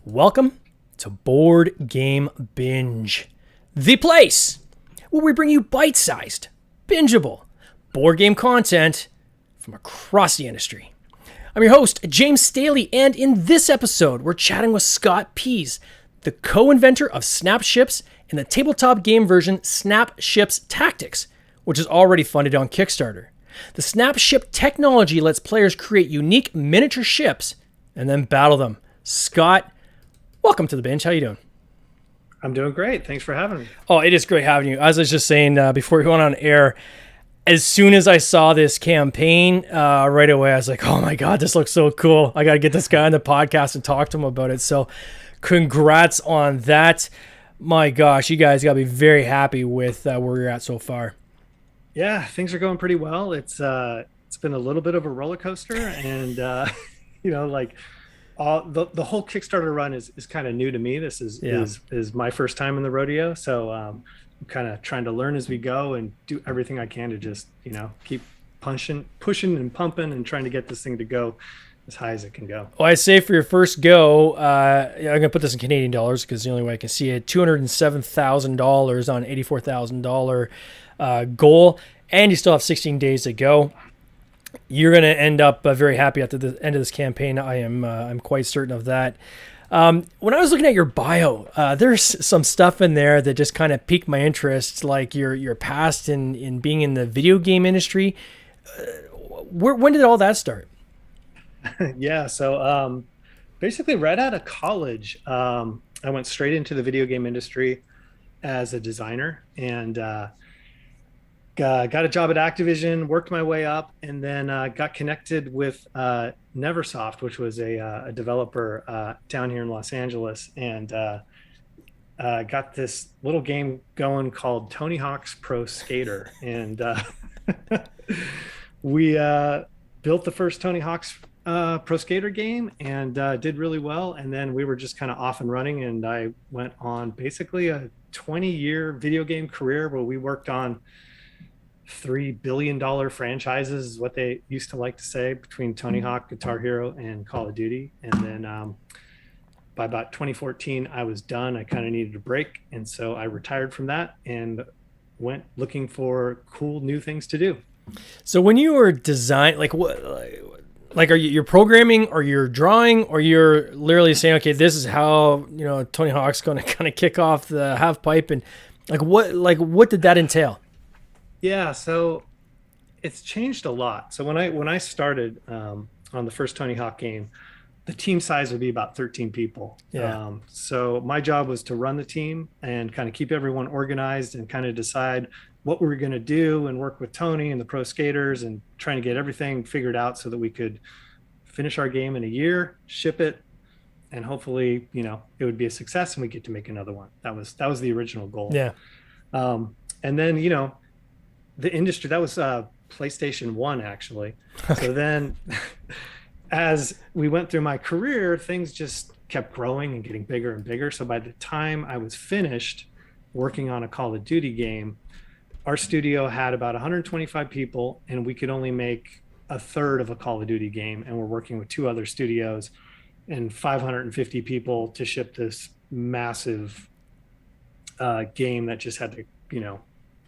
Welcome to Board Game Binge, the place where we bring you bite-sized, bingeable board game content from across the industry. I'm your host, James Staley, and in this episode, we're chatting with Scott Pease, the co-inventor of Snapships and the tabletop game version Snapships Tactics, which is already funded on Kickstarter. The Snapship technology lets players create unique miniature ships and then battle them. Scott, welcome to the binge. How you doing? I'm doing great. Thanks for having me. Oh, it is great having you. As I was just saying before we went on air, as soon as I saw this campaign, right away, I was like, oh my God, this looks so cool. I got to get this guy on the podcast and talk to him about it. So congrats on that. My gosh, you guys got to be very happy with where you're at so far. Yeah, things are going pretty well. It's been a little bit of a roller coaster, and the whole Kickstarter run is kind of new to me. This is my first time in the rodeo, so I'm kind of trying to learn as we go and do everything I can to just keep pushing and pumping and trying to get this thing to go as high as it can go. Well, I say for your first go, I'm going to put this in Canadian dollars because the only way I can see it, $207,000 on $84,000 goal, and you still have 16 days to go. You're going to end up very happy at the end of this campaign. I'm quite certain of that. When I was looking at your bio, there's some stuff in there that just kind of piqued my interest, like your past in being in the video game industry. When did all that start? Yeah, so basically right out of college, I went straight into the video game industry as a designer, and got a job at Activision, worked my way up, and then got connected with Neversoft, which was a developer down here in Los Angeles, and got this little game going called Tony Hawk's Pro Skater. And we built the first Tony Hawk's Pro Skater game and did really well. And then we were just kind of off and running, and I went on basically a 20-year video game career where we worked on $3 billion franchises, is what they used to like to say, between Tony Hawk, Guitar Hero, and Call of Duty. And then by about 2014, I was done. I kind of needed a break. And so I retired from that and went looking for cool new things to do. So when you were designing, are you're programming, or you're drawing, or you're literally saying, okay, this is how, Tony Hawk's going to kind of kick off the half pipe, and what did that entail? Yeah, so it's changed a lot. So when I started on the first Tony Hawk game, the team size would be about 13 people. Yeah. So my job was to run the team and kind of keep everyone organized and kind of decide what we were going to do and work with Tony and the pro skaters and trying to get everything figured out so that we could finish our game in a year, ship it, and hopefully, it would be a success and we get to make another one. That was the original goal. Yeah. And then, the industry, that was PlayStation 1, actually. So then as we went through my career, things just kept growing and getting bigger and bigger. So by the time I was finished working on a Call of Duty game, our studio had about 125 people, and we could only make a third of a Call of Duty game. And we're working with two other studios and 550 people to ship this massive game that just had to,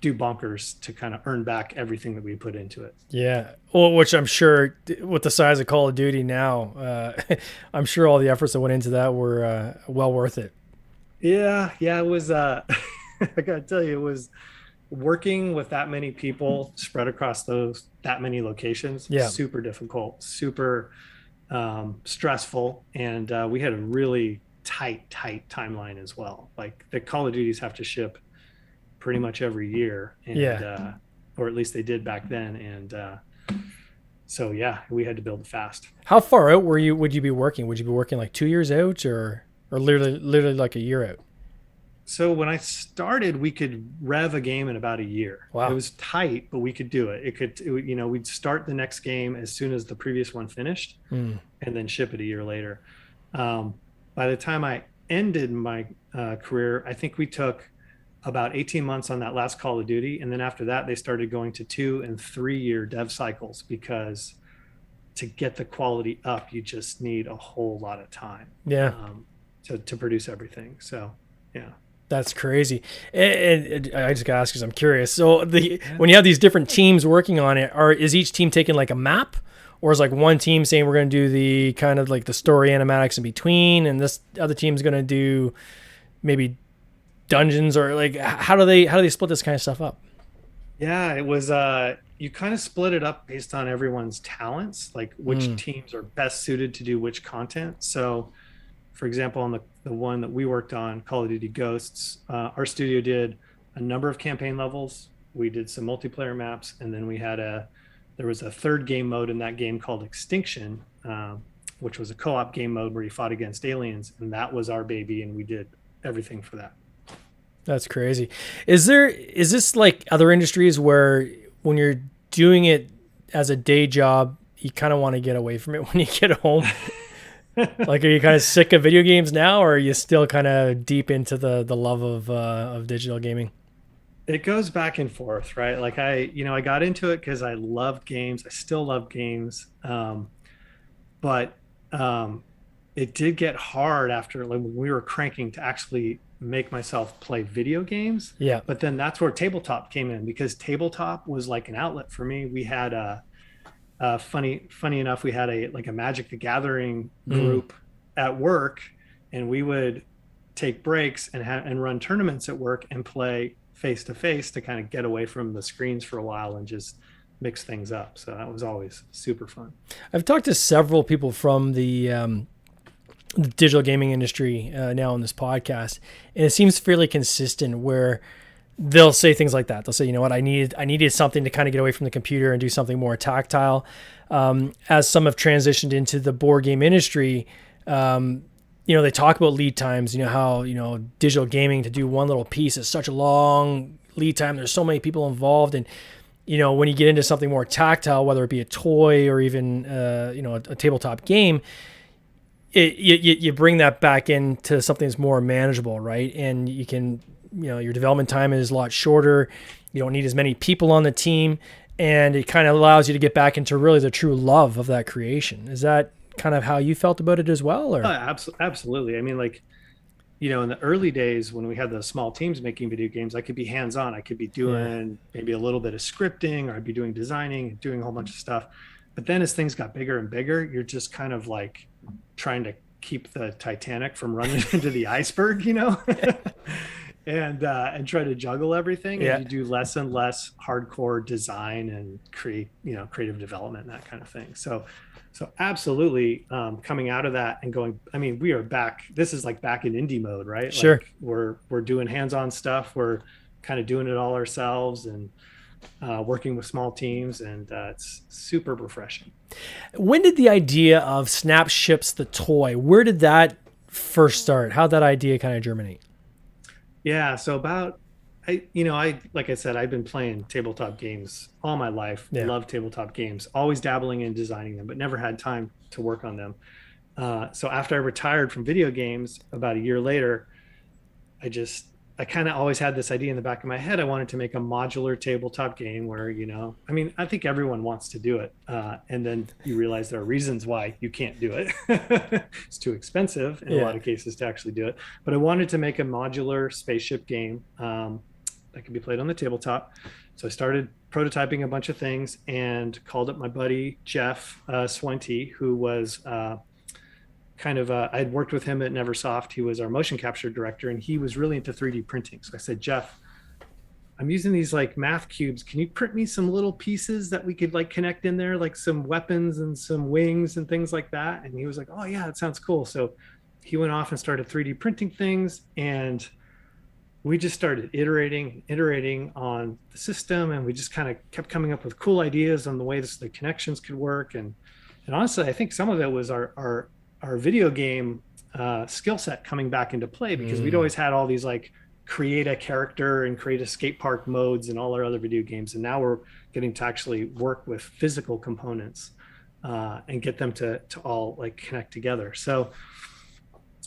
do bonkers to kind of earn back everything that we put into it. Yeah. Well, which I'm sure with the size of Call of Duty now, I'm sure all the efforts that went into that were well worth it. Yeah. It was, I gotta tell you, it was working with that many people spread across that many locations. Yeah. Super difficult, super stressful. And we had a really tight timeline as well. Like the Call of Duties have to ship pretty much every year, and or at least they did back then, and so we had to build it fast. How far out would you be working? Would you be working like 2 years out, or literally like a year out? So when I started, we could rev a game in about a year. Wow. It was tight, but we could do it. We'd start the next game as soon as the previous one finished, and then ship it a year later. By the time I ended my career, I think we took about 18 months on that last Call of Duty. And then after that, they started going to 2 and 3 year dev cycles, because to get the quality up, you just need a whole lot of time. Yeah. to produce everything. So yeah. That's crazy. And I just gotta ask because I'm curious. So Yeah. when you have these different teams working on it, is each team taking like a map, or is like one team saying we're going to do the kind of like the story animatics in between, and this other team's going to do maybe dungeons, or like how do they split this kind of stuff up? Yeah, it was you kind of split it up based on everyone's talents, like which Mm, teams are best suited to do which content. So for example, on the one that we worked on, Call of Duty Ghosts, our studio did a number of campaign levels. We did some multiplayer maps, and then there was a third game mode in that game called Extinction, which was a co-op game mode where you fought against aliens, and that was our baby, and we did everything for that. that's crazy. Is this like other industries where when you're doing it as a day job, you kind of want to get away from it when you get home? Like, are you kind of sick of video games now, or are you still kind of deep into the love of digital gaming? It goes back and forth, right? Like I got into it because I loved games. I still love games. But it did get hard after like when we were cranking to actually make myself play video games. Yeah. But then that's where tabletop came in because tabletop was like an outlet for me. We had funny enough, we had a Magic the Gathering Mm. group at work, and we would take breaks and run tournaments at work and play face to face to kind of get away from the screens for a while and just mix things up. So that was always super fun. I've talked to several people from the digital gaming industry now on this podcast, and it seems fairly consistent where they'll say things like that. They'll say, you know what, I needed something to kind of get away from the computer and do something more tactile. As some have transitioned into the board game industry, they talk about lead times. You know how digital gaming to do one little piece is such a long lead time. There's so many people involved, and when you get into something more tactile, whether it be a toy or even a tabletop game, you bring that back into something that's more manageable, right? And you can, your development time is a lot shorter. You don't need as many people on the team, and it kind of allows you to get back into really the true love of that creation. Is that kind of how you felt about it as well, or? Absolutely. I mean, like, in the early days when we had the small teams making video games, I could be hands-on. I could be Yeah, doing maybe a little bit of scripting, or I'd be doing designing and doing a whole bunch of stuff. But then as things got bigger and bigger, you're just kind of like trying to keep the Titanic from running into the iceberg, and try to juggle everything. And yeah, you do less and less hardcore design and creative development and that kind of thing. So absolutely, coming out of that and going, I mean, we are back. This is like back in indie mode, right? sure. Like we're doing hands-on stuff. We're kind of doing it all ourselves and working with small teams, and it's super refreshing. When did the idea of Snap Ships the toy? Where did that first start? How'd that idea kind of germinate? Yeah, so about I like I said, I've been playing tabletop games all my life. Yeah. Love tabletop games. Always dabbling in designing them, but never had time to work on them. So after I retired from video games, about a year later, I kind of always had this idea in the back of my head. I wanted to make a modular tabletop game where, I mean, I think everyone wants to do it. And then you realize there are reasons why you can't do it. It's too expensive in a lot Yeah. of cases to actually do it. But I wanted to make a modular spaceship game that could be played on the tabletop. So I started prototyping a bunch of things and called up my buddy, Jeff Swente, who was I'd worked with him at Neversoft. He was our motion capture director, and he was really into 3D printing. So I said, Jeff, I'm using these like math cubes. Can you print me some little pieces that we could like connect in there, like some weapons and some wings and things like that? And he was like, oh yeah, that sounds cool. So he went off and started 3D printing things, and we just started iterating on the system, and we just kind of kept coming up with cool ideas on the way the connections could work. And honestly, I think some of it was our video game skill set coming back into play, because we'd Mm. always had all these like create a character and create a skate park modes and all our other video games, and now we're getting to actually work with physical components and get them to all like connect together. So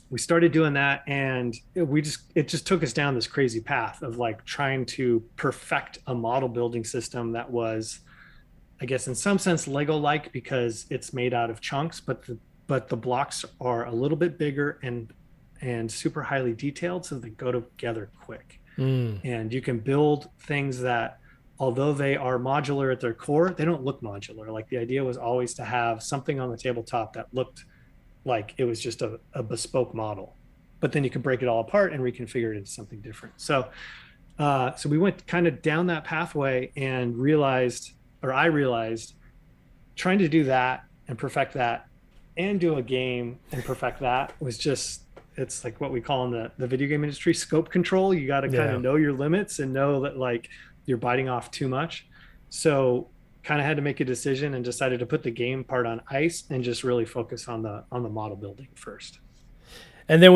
we started doing that, and it just took us down this crazy path of like trying to perfect a model building system that was, I guess, in some sense Lego like, because it's made out of chunks, but the blocks are a little bit bigger and super highly detailed, so they go together quick. Mm. And you can build things that, although they are modular at their core, they don't look modular. Like the idea was always to have something on the tabletop that looked like it was just a bespoke model, but then you can break it all apart and reconfigure it into something different. So we went kind of down that pathway and I realized trying to do that and perfect that and do a game and perfect that was just, it's like what we call in the video game industry, scope control. You got to kind of know your limits and know that like you're biting off too much. So kind of had to make a decision and decided to put the game part on ice and just really focus on the model building first. And then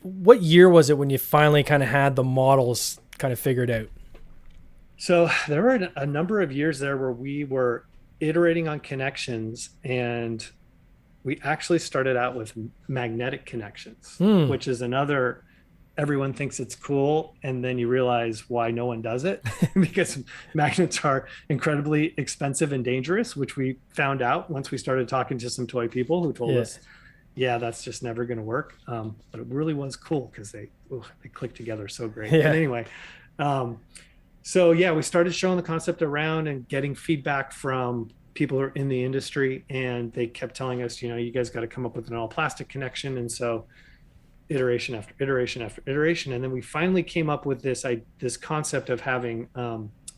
what year was it when you finally kind of had the models kind of figured out? So there were a number of years there where we were iterating on connections, and we actually started out with magnetic connections, which is another, everyone thinks it's cool, and then you realize why no one does it because magnets are incredibly expensive and dangerous, which we found out once we started talking to some toy people who told us, yeah, that's just never going to work. But it really was cool because they click together so great. Yeah. And anyway, so yeah, we started showing the concept around and getting feedback from people who are in the industry, and they kept telling us, you guys got to come up with an all plastic connection. And so iteration after iteration after iteration. And then we finally came up with this concept of having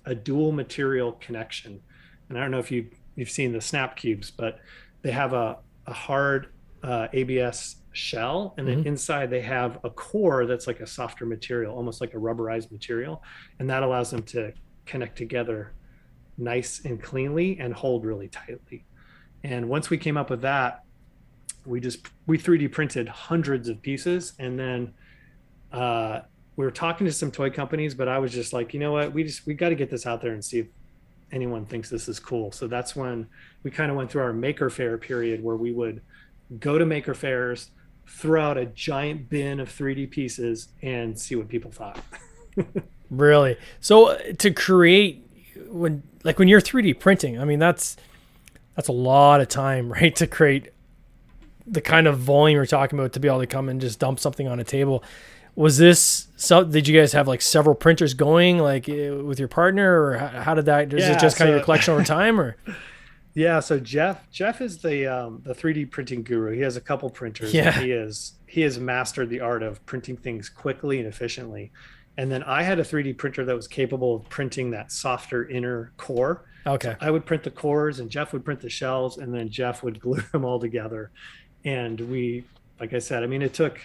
a dual material connection. And I don't know if you've seen the snap cubes, but they have a hard ABS shell, and then inside they have a core that's like a softer material, almost like a rubberized material, and that allows them to connect together nice and cleanly and hold really tightly. And once we came up with that, we 3D printed hundreds of pieces, and then we were talking to some toy companies, but I was just like, you know what, we got to get this out there and see if anyone thinks this is cool. So that's when we kind of went through our maker fair period, where we would go to maker fairs, throw out a giant bin of 3D pieces and see what people thought. Really? So to create, when you're 3D printing, I mean, that's a lot of time, right? To create the kind of volume you're talking about, to be able to come and just dump something on a table. Was this, did you guys have like several printers going like with your partner, or how did that, is it just kind of your collection over time, or? Yeah, so Jeff is the 3D printing guru. He has a couple printers. Yeah. He has mastered the art of printing things quickly and efficiently. And then I had a 3D printer that was capable of printing that softer inner core. Okay. So I would print the cores, and Jeff would print the shells, and then Jeff would glue them all together. And we, like I said, I mean, it took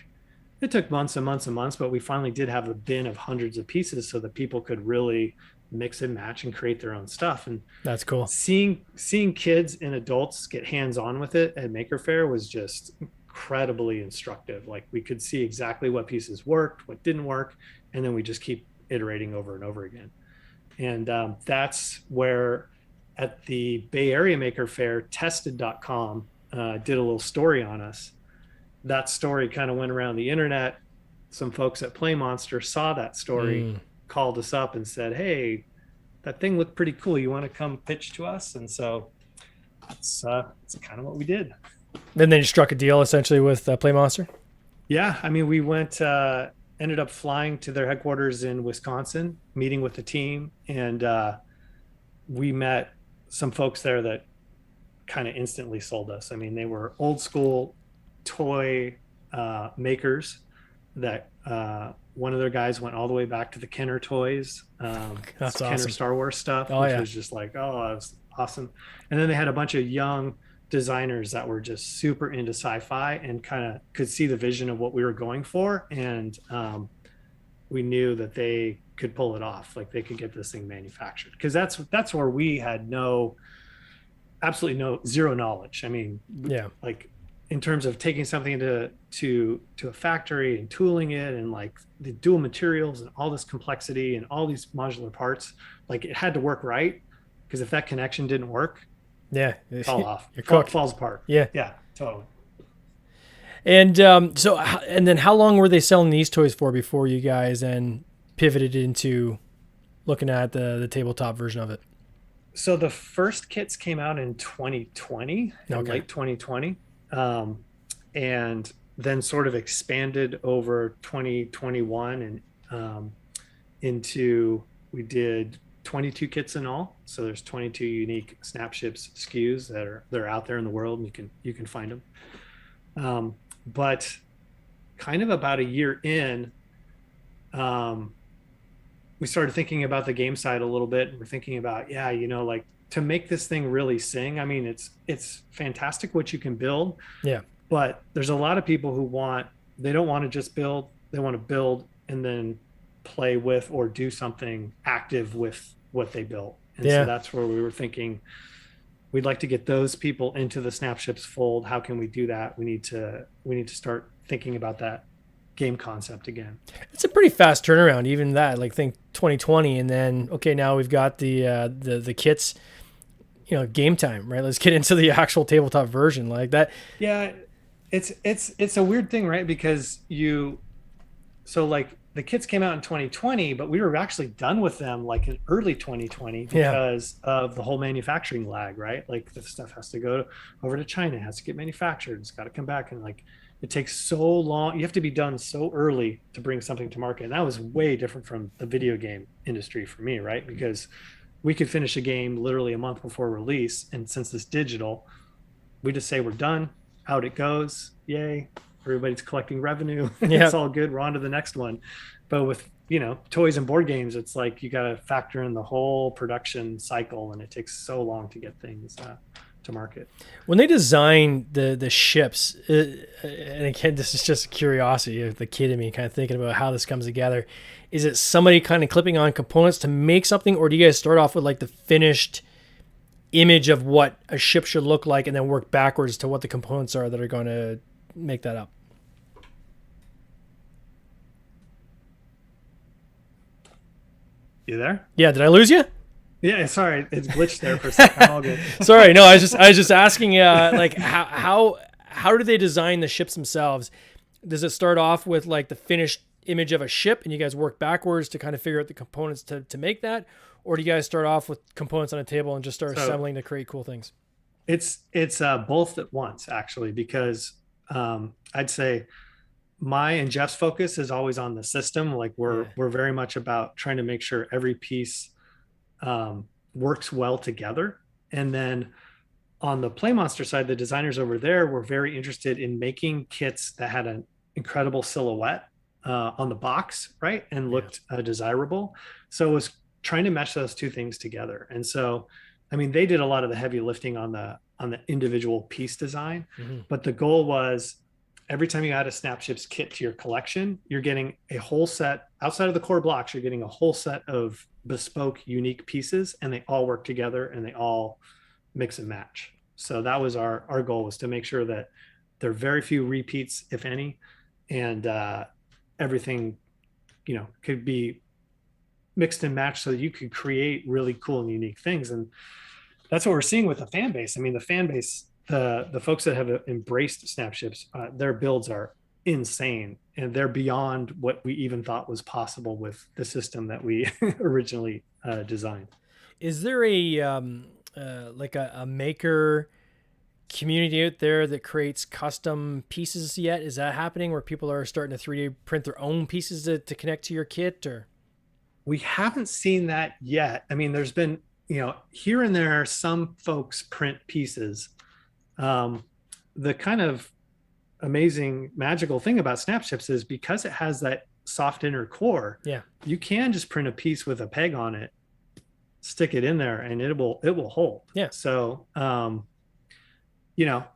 months and months and months, but we finally did have a bin of hundreds of pieces so that people could really mix and match and create their own stuff. And that's cool. Seeing kids and adults get hands-on with it at Maker Faire was just incredibly instructive. Like, we could see exactly what pieces worked, what didn't work, and then we just keep iterating over and over again. And that's where, at the Bay Area Maker Faire, tested.com did a little story on us. That story kind of went around the internet. Some folks at Play Monster saw that story, called us up and said, hey, that thing looked pretty cool. You want to come pitch to us? And so that's kind of what we did. Then you struck a deal essentially with Play Monster? Yeah. I mean, we went, ended up flying to their headquarters in Wisconsin, meeting with the team. And we met some folks there that kind of instantly sold us. I mean, they were old school toy makers that one of their guys went all the way back to the Kenner toys, That's Kenner awesome. Star Wars stuff, which was just like, oh, that was awesome. And then they had a bunch of young designers that were just super into sci-fi and kind of could see the vision of what we were going for. And we knew that they could pull it off. Like, they could get this thing manufactured, because that's where we had zero knowledge. I mean, like, in terms of taking something to a factory and tooling it, and like the dual materials and all this complexity and all these modular parts, like, it had to work right, because if that connection didn't work, it fall off. Falls apart. Yeah, totally. And then how long were they selling these toys for before you guys then pivoted into looking at the tabletop version of it? So the first kits came out in 2020, late 2020. And then sort of expanded over 2021 and into, we did 22 kits in all. So there's 22 unique Snapships SKUs they're out there in the world, and you can find them. But kind of about a year in, we started thinking about the game side a little bit. And we're thinking about, like, to make this thing really sing. I mean, it's fantastic what you can build. Yeah. But there's a lot of people who they don't want to just build. They want to build and then play with or do something active with what they built. And so that's where we were thinking, we'd like to get those people into the Snapships fold. How can we do that? We need to start thinking about that game concept again. It's a pretty fast turnaround, even that, like, think 2020, and then okay, now we've got the kits, game time, right? Let's get into the actual tabletop version like that. Yeah, it's a weird thing, right? Because like the kits came out in 2020, but we were actually done with them like in early 2020 because of the whole manufacturing lag, right? Like, the stuff has to go over to China, it has to get manufactured, it's got to come back, and like, it takes so long. You have to be done so early to bring something to market. And that was way different from the video game industry for me, right? Because we could finish a game literally a month before release. And since it's digital, we just say we're done, out it goes, yay, everybody's collecting revenue. It's all good, we're on to the next one. But with, toys and board games, it's like you got to factor in the whole production cycle, and it takes so long to get things to market. When they design the ships, and again, this is just curiosity of the kid in me kind of thinking about how this comes together. Is it somebody kind of clipping on components to make something, or do you guys start off with like the finished image of what a ship should look like and then work backwards to what the components are that are going to make that up? You there? Yeah, did I lose you? Yeah, sorry, it's glitched there for a second. I'm all good. Sorry, no, I was just asking, like, how do they design the ships themselves? Does it start off with like the finished image of a ship, and you guys work backwards to kind of figure out the components to make that, or do you guys start off with components on a table and just start assembling to create cool things? It's both at once, actually, because I'd say my and Jeff's focus is always on the system. Like, we're very much about trying to make sure every piece works well together. And then on the Play Monster side, the designers over there were very interested in making kits that had an incredible silhouette on the box, right? And looked desirable. So it was trying to mesh those two things together. And so, I mean, they did a lot of the heavy lifting on the individual piece design, but the goal was, every time you add a Snapships kit to your collection, you're getting a whole set outside of the core blocks. You're getting a whole set of bespoke, unique pieces, and they all work together and they all mix and match. So that was our goal, was to make sure that there are very few repeats, if any, and everything, could be mixed and matched so that you could create really cool and unique things. And that's what we're seeing with the fan base. I mean, the fan base, the folks that have embraced Snapships, their builds are insane, and they're beyond what we even thought was possible with the system that we originally designed. Is there a maker community out there that creates custom pieces yet? Is that happening, where people are starting to 3D print their own pieces to connect to your kit? Or we haven't seen that yet. I mean, there's been, here and there, some folks print pieces. The kind of amazing magical thing about Snapships is, because it has that soft inner core, you can just print a piece with a peg on it, stick it in there, and it will hold. So I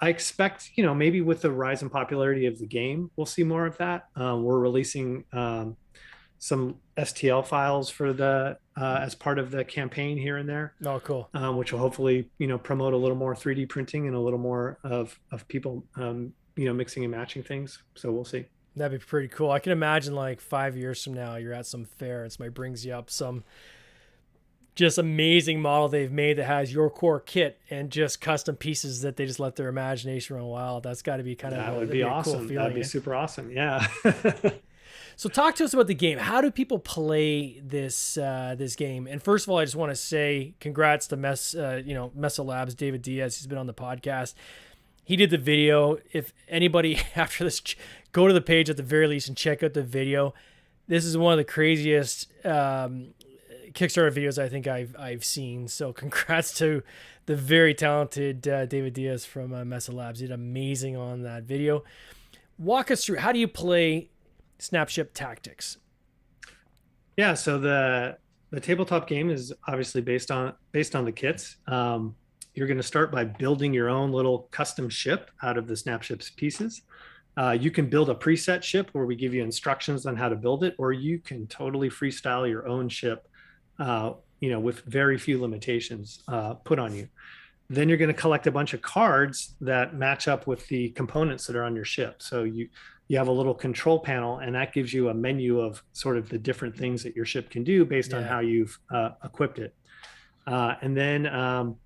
expect, maybe with the rise in popularity of the game, we'll see more of that. We're releasing some STL files for the as part of the campaign here and there. Oh, cool. Which will hopefully, promote a little more 3D printing and a little more of people, mixing and matching things. So we'll see. That'd be pretty cool. I can imagine, like, 5 years from now, you're at some fair and somebody brings you up some just amazing model they've made that has your core kit and just custom pieces that they just let their imagination run wild. That's got to be kind of, that would be awesome. Cool feeling. That'd be super awesome. Yeah. So talk to us about the game. How do people play this game? And first of all, I just want to say congrats to Mesa Labs, David Diaz. He's been on the podcast. He did the video. If anybody after this, go to the page at the very least and check out the video. This is one of the craziest Kickstarter videos I think I've seen. So congrats to the very talented David Diaz from Mesa Labs. He did amazing on that video. Walk us through, how do you play Snapship Tactics? Yeah, so the tabletop game is obviously based on the kits. You're going to start by building your own little custom ship out of the Snapship's pieces. You can build a preset ship where we give you instructions on how to build it, or you can totally freestyle your own ship, with very few limitations put on you. Then you're going to collect a bunch of cards that match up with the components that are on your ship. So you have a little control panel, and that gives you a menu of sort of the different things that your ship can do based on how you've equipped it. And then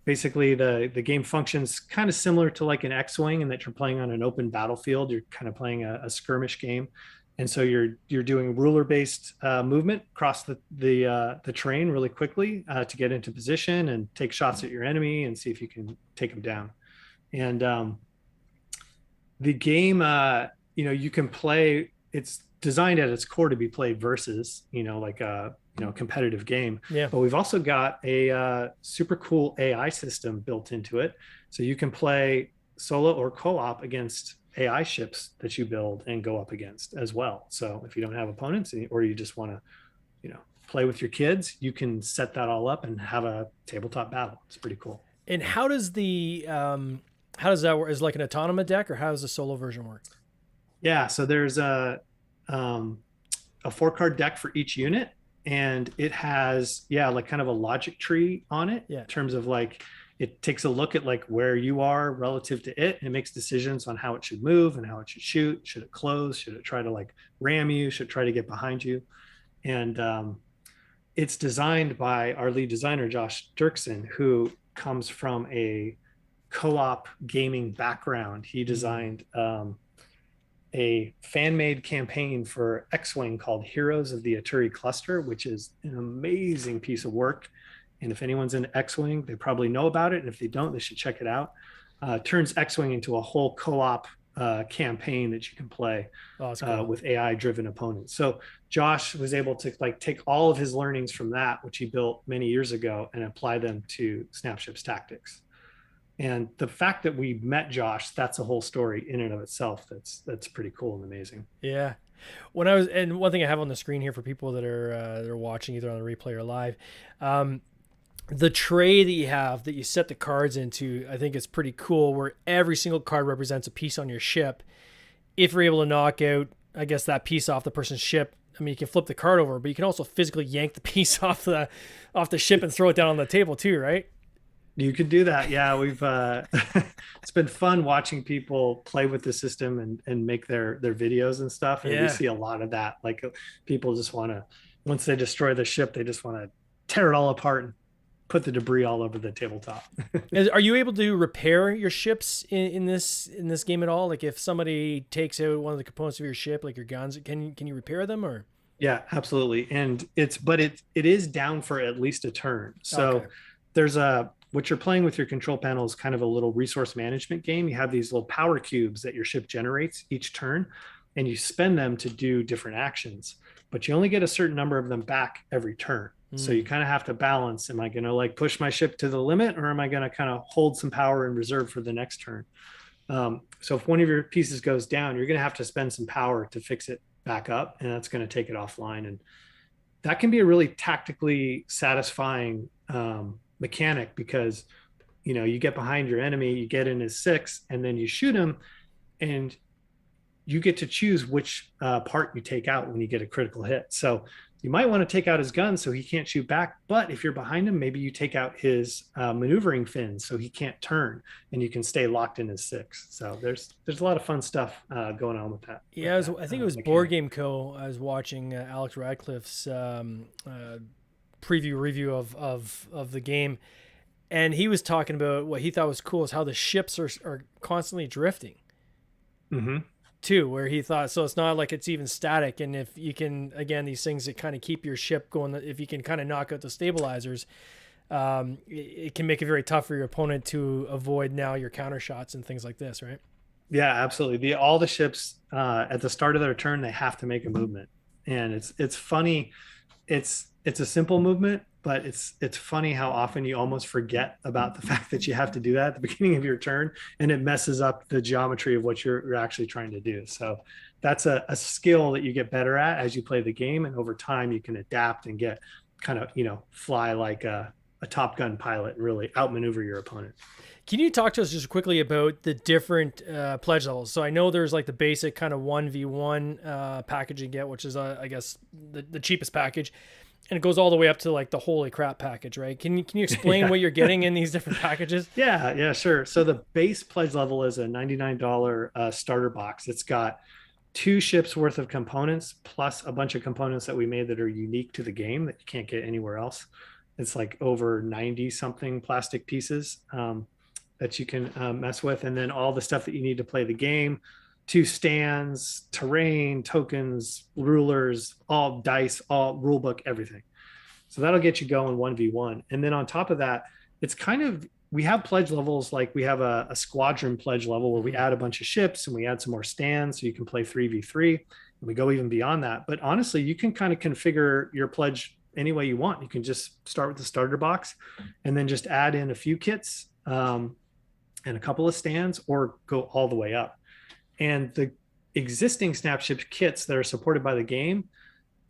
basically the game functions kind of similar to like an X-Wing, in that you're playing on an open battlefield. You're kind of playing a skirmish game. And so you're doing ruler-based movement across the terrain really quickly to get into position and take shots at your enemy and see if you can take them down. And the game, you can play. It's designed at its core to be played versus, like a competitive game. Yeah. But we've also got a super cool AI system built into it, so you can play solo or co-op against AI ships that you build and go up against as well. So if you don't have opponents, or you just want to, play with your kids, you can set that all up and have a tabletop battle. It's pretty cool. And how does that work? Is it like an autonomous deck, or how does the solo version work? Yeah, so there's a 4-card deck for each unit, and it has like kind of a logic tree on it in terms of like, it takes a look at like where you are relative to it, and it makes decisions on how it should move and how it should shoot. Should it close? Should it try to like ram you? Should it try to get behind you? And it's designed by our lead designer, Josh Dirksen, who comes from a co-op gaming background. He designed a fan-made campaign for X-Wing called Heroes of the Aturi Cluster, which is an amazing piece of work. And if anyone's into X-Wing, they probably know about it. And if they don't, they should check it out. It turns X-Wing into a whole co-op campaign that you can play with AI-driven opponents. So Josh was able to like take all of his learnings from that, which he built many years ago, and apply them to Snapship's Tactics. And the fact that we met Josh, that's a whole story in and of itself. That's pretty cool and amazing. Yeah. And one thing I have on the screen here for people that are watching either on the replay or live, the tray that you have that you set the cards into, I think it's pretty cool, where every single card represents a piece on your ship. If you're able to knock out, I guess, that piece off the person's ship, I mean, you can flip the card over, but you can also physically yank the piece off the ship and throw it down on the table too, right? You could do that. Yeah, we've it's been fun watching people play with the system and make their videos and stuff. And we see a lot of that. Like, people just want to, once they destroy the ship, they just want to tear it all apart and put the debris all over the tabletop. Are you able to repair your ships in this game at all? Like, if somebody takes out one of the components of your ship, like your guns, can you repair them, or? Yeah, absolutely. And it is down for at least a turn. So there's what you're playing with your control panel is kind of a little resource management game. You have these little power cubes that your ship generates each turn, and you spend them to do different actions, but you only get a certain number of them back every turn. So you kind of have to balance, am I going to like push my ship to the limit, or am I going to kind of hold some power in reserve for the next turn? So if one of your pieces goes down, you're going to have to spend some power to fix it back up, and that's going to take it offline. And that can be a really tactically satisfying mechanic, because you get behind your enemy, you get in his 6, and then you shoot him, and you get to choose which part you take out when you get a critical hit. So you might want to take out his gun so he can't shoot back, but if you're behind him, maybe you take out his maneuvering fins so he can't turn, and you can stay locked in his 6. So there's a lot of fun stuff going on with that. Yeah, I think it was Board Game Co. I was watching Alex Radcliffe's review of the game, and he was talking about what he thought was cool is how the ships are constantly drifting. Mm-hmm. Too, where he thought, so it's not like it's even static, and if you can, again, these things that kind of keep your ship going, if you can kind of knock out the stabilizers, it can make it very tough for your opponent to avoid now your counter shots and things like this, right? Yeah, absolutely. All the ships at the start of their turn, they have to make a movement, and it's funny. It's a simple movement, but it's funny how often you almost forget about the fact that you have to do that at the beginning of your turn, and it messes up the geometry of what you're actually trying to do. So that's a skill that you get better at as you play the game, and over time you can adapt and get kind of fly like a Top Gun pilot and really outmaneuver your opponent. Can you talk to us just quickly about the different pledge levels? So I know there's like the basic kind of 1v1 package you get, which is, I guess, the cheapest package. And it goes all the way up to like the holy crap package, right? Can you explain what you're getting in these different packages? Yeah, sure. So the base pledge level is a $99 starter box. It's got 2 ships worth of components, plus a bunch of components that we made that are unique to the game that you can't get anywhere else. It's like over 90 something plastic pieces that you can mess with. And then all the stuff that you need to play the game, 2 stands, terrain, tokens, rulers, all dice, all rule book, everything. So that'll get you going 1v1. And then on top of that, it's kind of, we have pledge levels, like we have a squadron pledge level where we add a bunch of ships and we add some more stands so you can play 3v3, and we go even beyond that. But honestly, you can kind of configure your pledge any way you want. You can just start with the starter box and then just add in a few kits and a couple of stands, or go all the way up. And the existing Snapship kits that are supported by the game,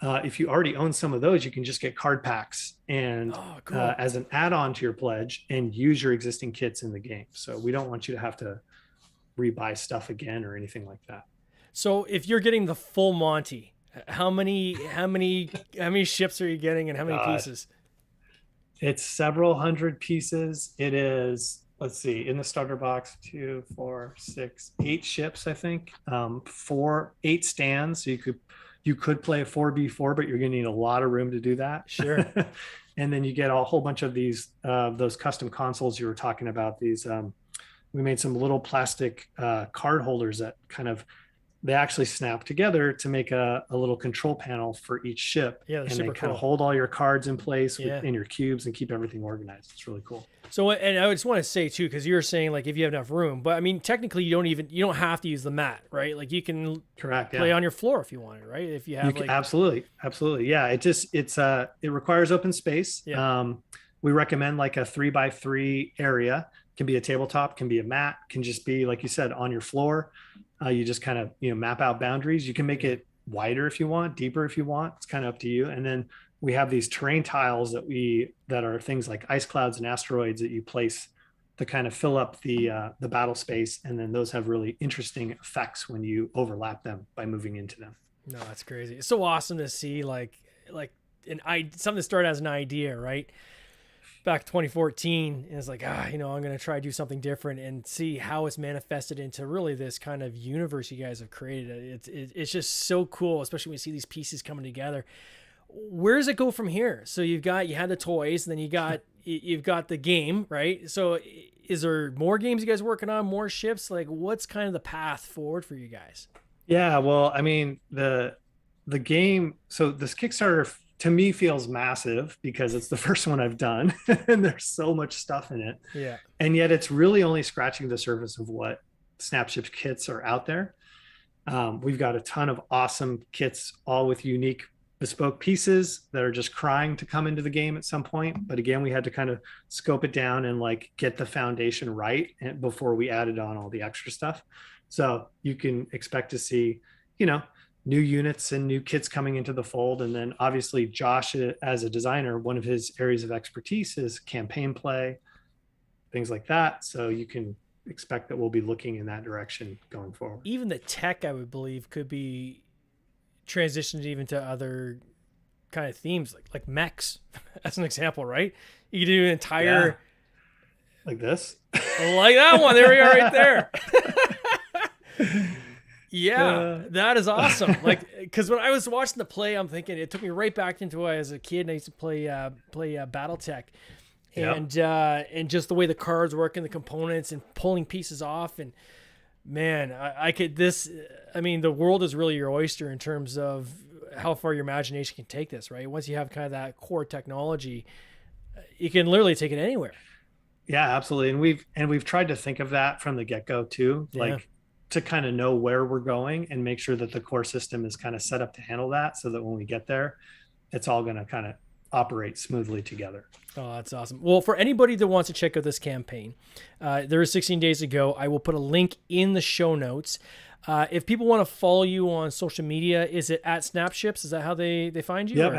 if you already own some of those, you can just get card packs and as an add-on to your pledge and use your existing kits in the game. So we don't want you to have to rebuy stuff again or anything like that. So if you're getting the full Monty, how many ships are you getting and how many pieces? It's several hundred pieces. It is, let's see, in the starter box, 2, 4, 6, 8 ships, I think. 8 stands. So you could play a 4v4, but you're going to need a lot of room to do that. Sure. And then you get a whole bunch of these those custom consoles you were talking about. These we made some little plastic card holders that they actually snap together to make a little control panel for each ship. Yeah, and super they kind cool. of hold all your cards in place in your cubes and keep everything organized. It's really cool. So, and I just want to say too, because you're saying like if you have enough room, but I mean technically you don't have to use the mat, right? Like you can play on your floor if you wanted, right? If you have absolutely, yeah. It requires open space. Yeah. We recommend like a 3x3 area. Can be a tabletop, can be a mat, can just be, like you said, on your floor. You just kind of map out boundaries. You can make it wider if you want, deeper if you want. It's kind of up to you. And then we have these terrain tiles that are things like ice clouds and asteroids that you place to kind of fill up the battle space. And then those have really interesting effects when you overlap them by moving into them. No, that's crazy. It's so awesome to see something that started as an idea, right? Back 2014, and it's like, I'm going to try to do something different and see how it's manifested into really this kind of universe you guys have created. It's just so cool, especially when you see these pieces coming together. Where does it go from here? So you had the toys, and then you've got the game, right? So is there more games you guys are working on, more ships? Like what's kind of the path forward for you guys? Yeah, well, I mean, the game, so this Kickstarter to me feels massive because it's the first one I've done and there's so much stuff in it. Yeah. And yet it's really only scratching the surface of what Snapship kits are out there. We've got a ton of awesome kits, all with unique bespoke pieces that are just crying to come into the game at some point. But again, we had to kind of scope it down and like get the foundation right before we added on all the extra stuff. So you can expect to see, new units and new kits coming into the fold. And then obviously Josh, as a designer, one of his areas of expertise is campaign play, things like that. So you can expect that we'll be looking in that direction going forward. Even the tech, I would believe, could be transitioned even to other kind of themes, like mechs, as an example, right? You could do an entire... Like this? Like that one. There we are right there. Yeah, that is awesome. Like, because when I was watching the play, I'm thinking it took me right back into when I was a kid and I used to play BattleTech, and just the way the cards work and the components and pulling pieces off. And man, I could this. I mean, the world is really your oyster in terms of how far your imagination can take this. Right, once you have kind of that core technology, You can literally take it anywhere. Yeah, absolutely. And we've tried to think of that from the get-go too, Yeah. like to kind of know where we're going and make sure that the core system is kind of set up to handle that so that when we get there, it's all going to kind of operate smoothly together. Oh, that's awesome. Well, for anybody that wants to check out this campaign, there is 16 days to go. I will put a link in the show notes. If people want to follow you on social media, is it at Snapships? Is that how they find you? Yep,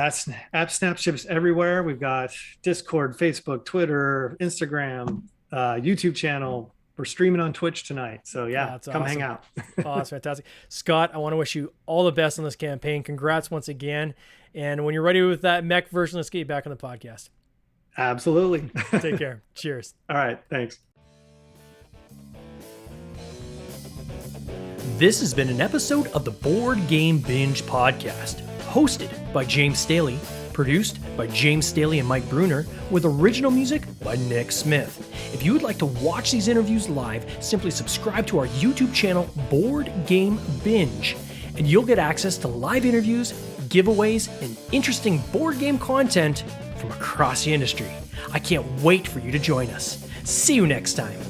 at Snapships everywhere. We've got Discord, Facebook, Twitter, Instagram, YouTube channel. We're streaming on Twitch tonight. So yeah, come hang out. Oh, that's fantastic. Scott, I want to wish you all the best on this campaign. Congrats once again. And when you're ready with that mech version, let's get you back on the podcast. Absolutely. Take care. Cheers. All right. Thanks. This has been an episode of the Board Game Binge podcast, hosted by James Staley, produced by James Staley and Mike Bruner, with original music by Nick Smith. If you would like to watch these interviews live, simply subscribe to our YouTube channel, Board Game Binge, and you'll get access to live interviews, giveaways, and interesting board game content from across the industry. I can't wait for you to join us. See you next time.